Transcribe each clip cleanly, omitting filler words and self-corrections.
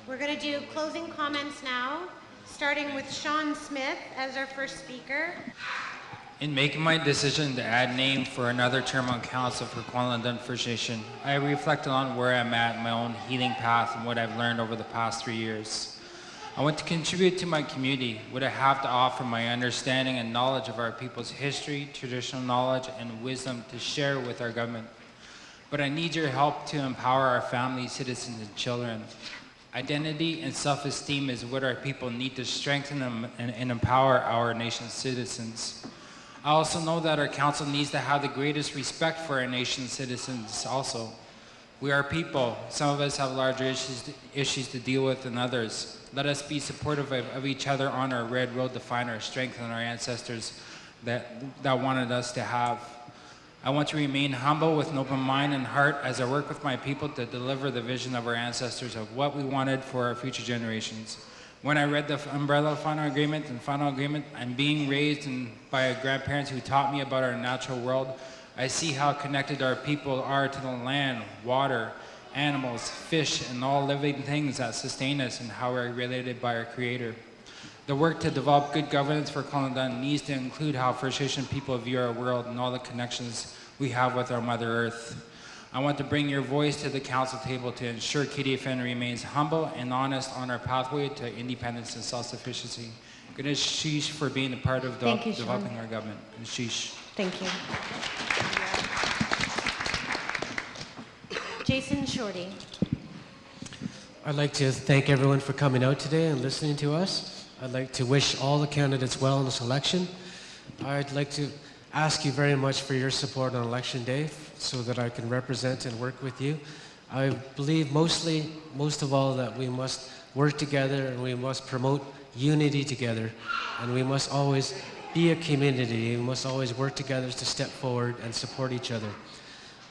We're going to do closing comments now, starting with Sean Smith as our first speaker. In making my decision to add name for another term on council for Kwantlen First Nation, I reflected on where I'm at in my own healing path and what I've learned over the past 3 years. I want to contribute to my community, what I have to offer my understanding and knowledge of our people's history, traditional knowledge, and wisdom to share with our government. But I need your help to empower our families, citizens, and children. Identity and self-esteem is what our people need to strengthen them and empower our nation's citizens. I also know that our council needs to have the greatest respect for our nation's citizens also. We are people. Some of us have larger issues to deal with than others. Let us be supportive of each other on our red road to find our strength and our ancestors that wanted us to have. I want to remain humble with an open mind and heart as I work with my people to deliver the vision of our ancestors of what we wanted for our future generations. When I read the umbrella final agreement and being raised by grandparents who taught me about our natural world, I see how connected our people are to the land, water, animals, fish, and all living things that sustain us and how we're related by our Creator. The work to develop good governance for Kwantlen needs to include how First Nation people view our world and all the connections we have with our Mother Earth. I want to bring your voice to the council table to ensure KDFN remains humble and honest on our pathway to independence and self-sufficiency. Good sheesh for being a part of developing our government. Sheesh. Thank you. Jason Shorty. I'd like to thank everyone for coming out today and listening to us. I'd like to wish all the candidates well in this election. I'd like to ask you very much for your support on election day so that I can represent and work with you. I believe most of all that we must work together and we must promote unity together, and we must always be a community. We must always work together to step forward and support each other.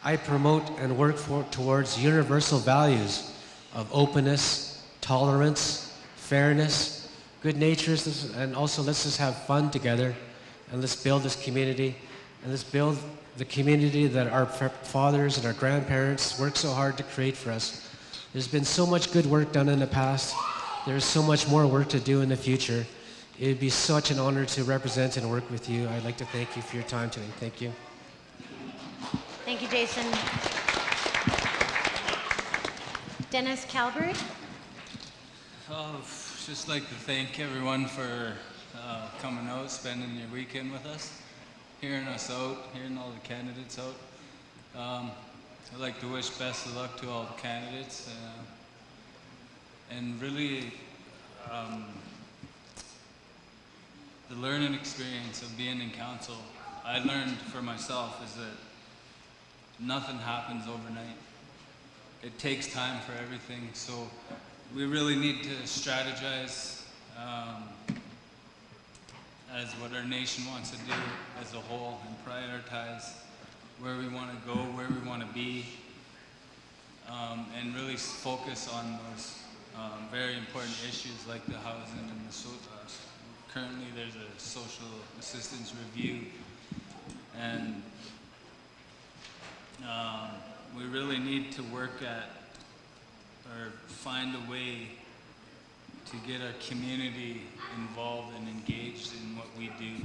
I promote and work towards universal values of openness, tolerance, fairness, good nature, and also let's just have fun together, and let's build this community, and let's build the community that our fathers and our grandparents worked so hard to create for us. There's been so much good work done in the past. There's so much more work to do in the future. It would be such an honor to represent and work with you. I'd like to thank you for your time today. Thank you. Thank you, Jason. Dennis Calvert. Just like to thank everyone for coming out, spending your weekend with us, hearing us out, hearing all the candidates out. I'd like to wish best of luck to all the candidates, and really the learning experience of being in council, I learned for myself is that nothing happens overnight. It takes time for everything, so we really need to strategize as what our nation wants to do as a whole and prioritize where we want to go, where we want to be, and really focus on those very important issues like the housing and the currently there's a social assistance review, and we really need to work at or find a way to get our community involved and engaged in what we do.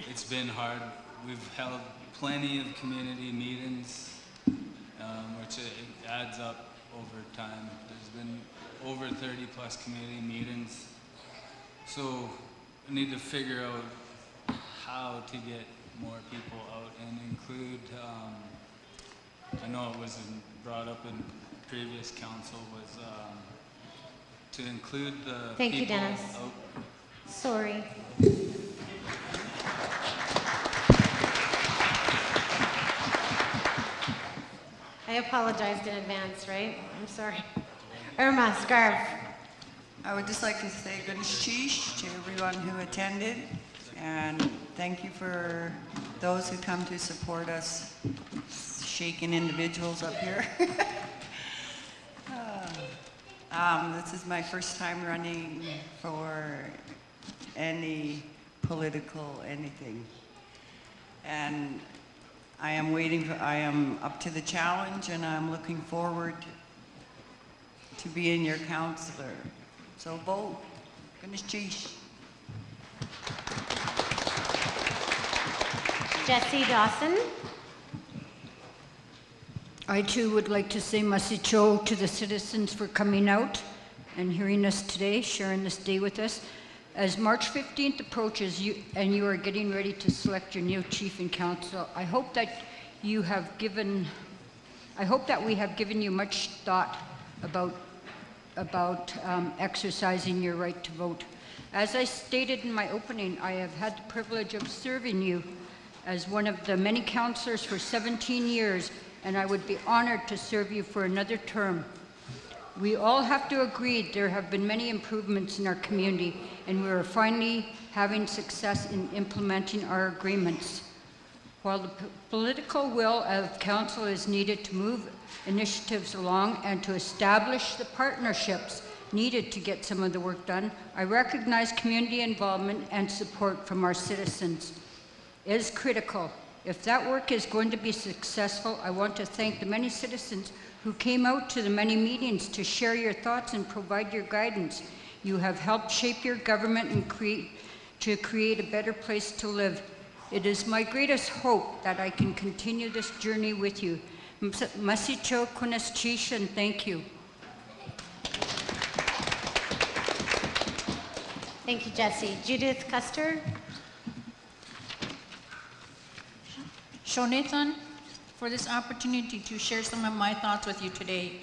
It's been hard. We've held plenty of community meetings, which it adds up over time. There's been over 30 plus community meetings. So we need to figure out how to get more people out and include, I know it was brought up in previous council, was to include the Thank people you, Dennis. out. Sorry. I apologized in advance, right? I'm sorry. Irma Scarf. I would just like to say good sheesh to everyone who attended, and thank you for those who come to support us, shaken individuals up here. This is my first time running for any political anything, and I am up to the challenge, and I'm looking forward to be in your councillor. So vote. Ganesh Chish. Jessie Dawson. I too would like to say masicho to the citizens for coming out and hearing us today, sharing this day with us. As March 15th approaches you are getting ready to select your new chief and council, I hope that we have given you much thought about exercising your right to vote. As I stated in my opening, I have had the privilege of serving you as one of the many councillors for 17 years, and I would be honored to serve you for another term. We all have to agree there have been many improvements in our community, and we are finally having success in implementing our agreements. While the political will of council is needed to move initiatives along and to establish the partnerships needed to get some of the work done, I recognize community involvement and support from our citizens is critical. If that work is going to be successful, I want to thank the many citizens who came out to the many meetings to share your thoughts and provide your guidance. You have helped shape your government and create a better place to live. It is my greatest hope that I can continue this journey with you. Masicho Kunaschisha, and thank you. Thank you, Jessie. Judith Custer. Shonethan, for this opportunity to share some of my thoughts with you today.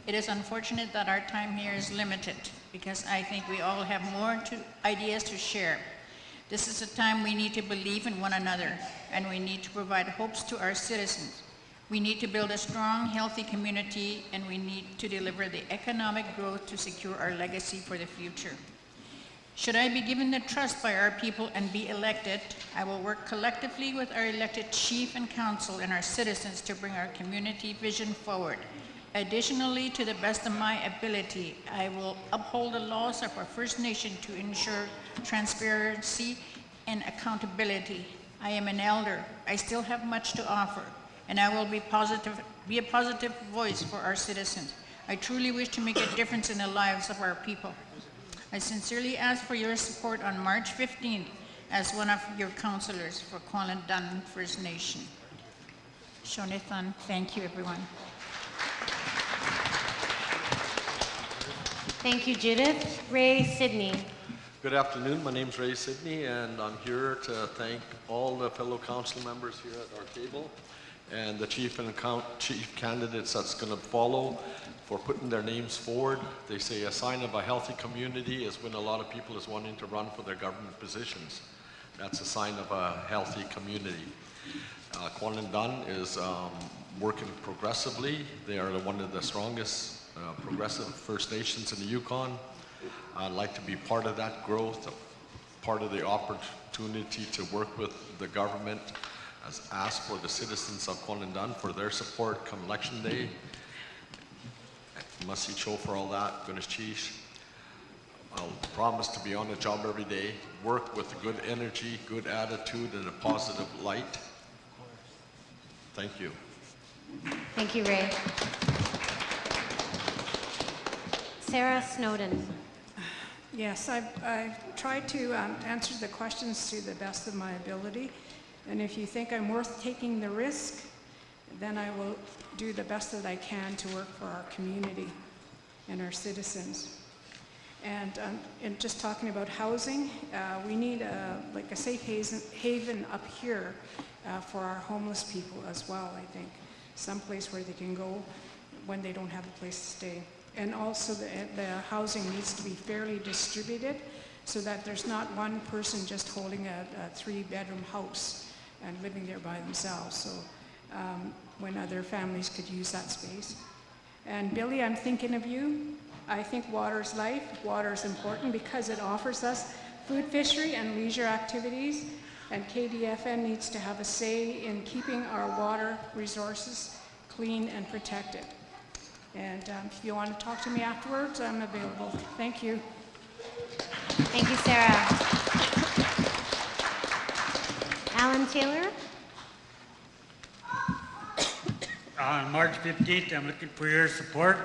It is unfortunate that our time here is limited because I think we all have more ideas to share. This is a time we need to believe in one another, and we need to provide hopes to our citizens. We need to build a strong, healthy community, and we need to deliver the economic growth to secure our legacy for the future. Should I be given the trust by our people and be elected, I will work collectively with our elected chief and council and our citizens to bring our community vision forward. Additionally, to the best of my ability, I will uphold the laws of our First Nation to ensure transparency and accountability. I am an elder. I still have much to offer, and I will be a positive voice for our citizens. I truly wish to make a difference in the lives of our people. I sincerely ask for your support on March 15th as one of your councillors for Kwalendon First Nation. Shonethan, thank you, everyone. Thank you, Judith. Ray Sidney. Good afternoon. My name's Ray Sidney, and I'm here to thank all the fellow council members here at our table and the chief candidates that's going to follow for putting their names forward. They say a sign of a healthy community is when a lot of people is wanting to run for their government positions. That's a sign of a healthy community. Kwalendon is working progressively. They are one of the strongest progressive First Nations in the Yukon. I'd like to be part of that growth, part of the opportunity to work with the government, as asked for the citizens of Kwalendon for their support come election day. Masicho for all that, Ganesh Chish. I'll promise to be on the job every day, work with good energy, good attitude, and a positive light. Thank you. Thank you, Ray. Sarah Snowden. Yes, I've tried to answer the questions to the best of my ability. And if you think I'm worth taking the risk, then I will do the best that I can to work for our community and our citizens. And just talking about housing, we need like a safe haven up here for our homeless people as well, I think. Someplace where they can go when they don't have a place to stay. And also the housing needs to be fairly distributed so that there's not one person just holding a 3-bedroom house and living there by themselves. So when other families could use that space. And Billy, I'm thinking of you. I think water is life. Water is important because it offers us food, fishery, and leisure activities. And KDFN needs to have a say in keeping our water resources clean and protected. And if you want to talk to me afterwards, I'm available. Thank you. Thank you, Sarah. Alan Taylor. On March 15th, I'm looking for your support.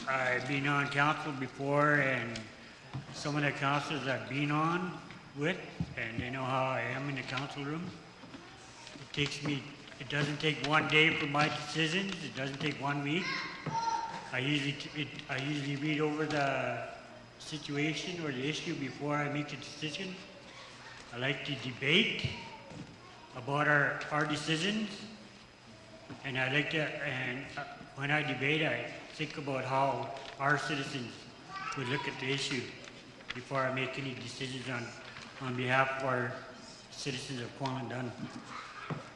I've been on council before, and some of the councilors I've been on with, and they know how I am in the council room. It doesn't take one day for my decisions. It doesn't take 1 week. I usually read over the situation or the issue before I make a decision. I like to debate about our decisions, and when I debate, I think about how our citizens would look at the issue before I make any decisions on behalf of our citizens of Kwangdun.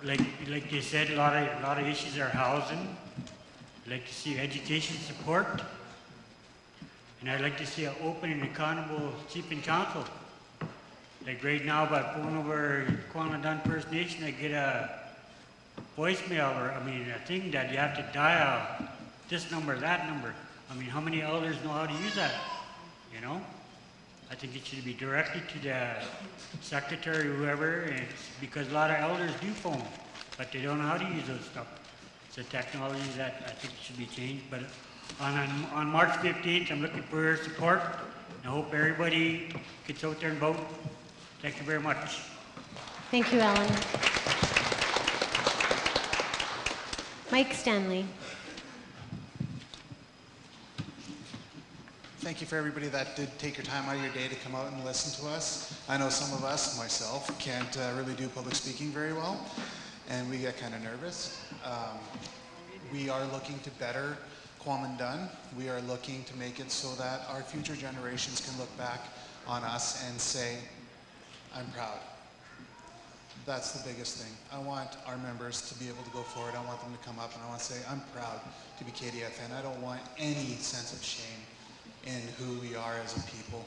Like they said, a lot of issues are housing. I'd like to see education support, and I'd like to see an open and accountable chief and council. Like right now, by phone over Kwangdun First Nation, I get a voicemail, or a thing that you have to dial this number, that number. How many elders know how to use that? You know? I think it should be directed to the secretary or whoever, and because a lot of elders do phone, but they don't know how to use those stuff. It's a technology that I think should be changed. But on March 15th, I'm looking for your support. I hope everybody gets out there and vote. Thank you very much. Thank you, Alan. Mike Stanley. Thank you for everybody that did take your time out of your day to come out and listen to us. I know some of us, myself, can't really do public speaking very well, and we get kind of nervous. We are looking to better Kwangdun. We are looking to make it so that our future generations can look back on us and say, I'm proud. That's the biggest thing. I want our members to be able to go forward. I want them to come up and I want to say, I'm proud to be KDFN. I don't want any sense of shame in who we are as a people.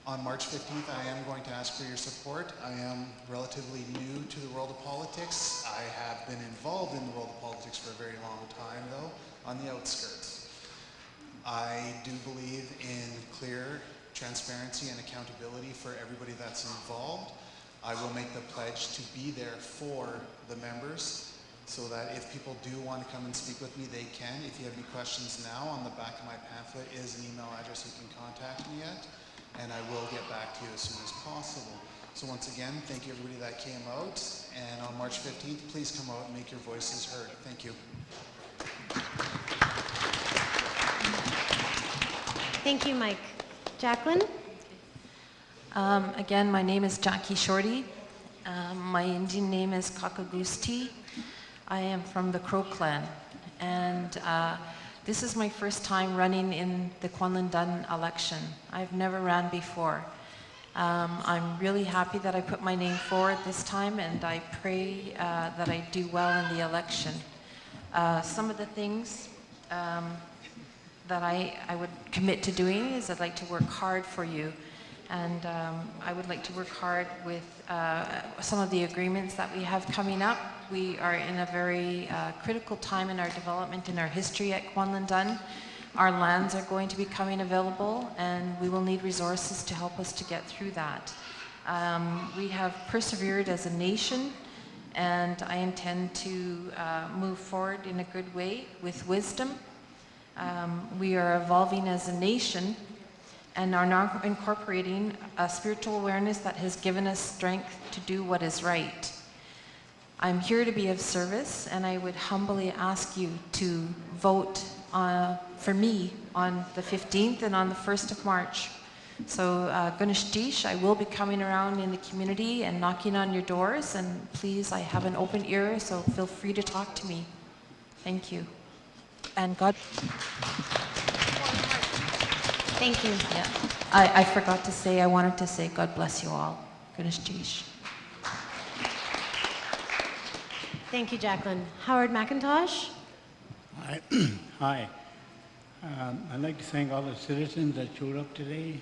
On March 15th, I am going to ask for your support. I am relatively new to the world of politics. I have been involved in the world of politics for a very long time, though, on the outskirts. I do believe in clear transparency and accountability for everybody that's involved. I will make the pledge to be there for the members, so that if people do want to come and speak with me, they can. If you have any questions now, on the back of my pamphlet is an email address you can contact me at, and I will get back to you as soon as possible. So once again, thank you everybody that came out, and on March 15th, please come out and make your voices heard. Thank you. Thank you, Mike. Jacqueline? Again, my name is Jackie Shorty. My Indian name is Kakagusti. I am from the Crow clan, and this is my first time running in the Kwangdun election. I've never ran before. I'm really happy that I put my name forward this time, and I pray that I do well in the election. Some of the things that I would commit to doing is I'd like to work hard for you. And I would like to work hard with some of the agreements that we have coming up. We are in a very critical time in our development, in our history at Kwangdun. Our lands are going to be coming available, and we will need resources to help us to get through that. We have persevered as a nation, and I intend to move forward in a good way with wisdom. We are evolving as a nation, and are now incorporating a spiritual awareness that has given us strength to do what is right. I'm here to be of service, and I would humbly ask you to vote for me on the 15th and on the 1st of March. So Gunishtish, I will be coming around in the community and knocking on your doors, and please, I have an open ear, so feel free to talk to me. Thank you. And God. Thank you. Yeah. I forgot to say, I wanted to say God bless you all. Gunishtish. Thank you, Jacqueline. Howard McIntosh? Hi. Hi. I'd like to thank all the citizens that showed up today,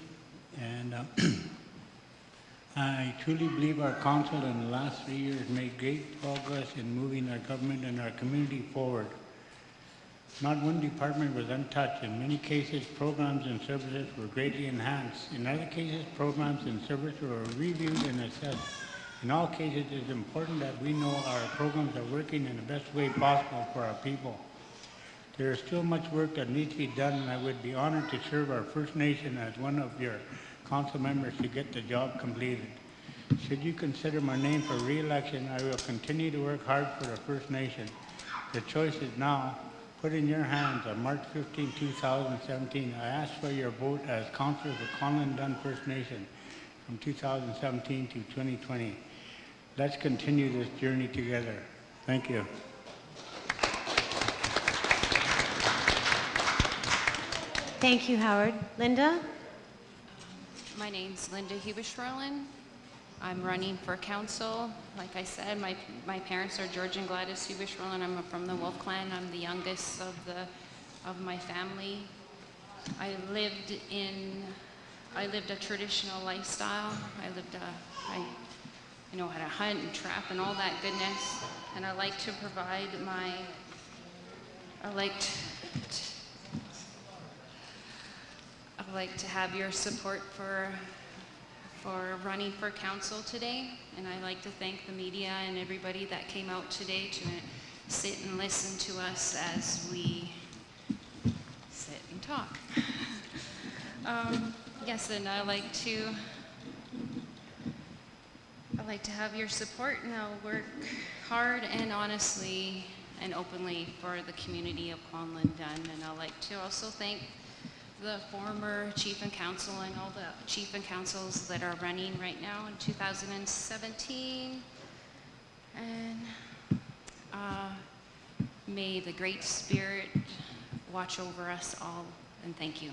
and I truly believe our council in the last 3 years made great progress in moving our government and our community forward. Not one department was untouched. In many cases, programs and services were greatly enhanced. In other cases, programs and services were reviewed and assessed. In all cases, it is important that we know our programs are working in the best way possible for our people. There is still much work that needs to be done, and I would be honored to serve our First Nation as one of your council members to get the job completed. Should you consider my name for re-election, I will continue to work hard for the First Nation. The choice is now put in your hands on March 15, 2017. I ask for your vote as Councillor for Conlon Dunn First Nation from 2017 to 2020. Let's continue this journey together. Thank you. Thank you, Howard. Linda? My name's Linda Hubish-Rowland. I'm running for council. Like I said, my parents are George and Gladys Hubish-Rowland. I'm from the Wolf Clan. I'm the youngest of my family. I lived a traditional lifestyle. I know how to hunt and trap and all that goodness. And I like to provide I'd like to have your support for running for council today, and I'd like to thank the media and everybody that came out today to sit and listen to us as we sit and talk. Yes, and I'd like to have your support, and I'll work hard and honestly and openly for the community of Conlon Dunn. And I'd like to also thank the former chief and council and all the chief and councils that are running right now in 2017. And may the Great Spirit watch over us all, and thank you.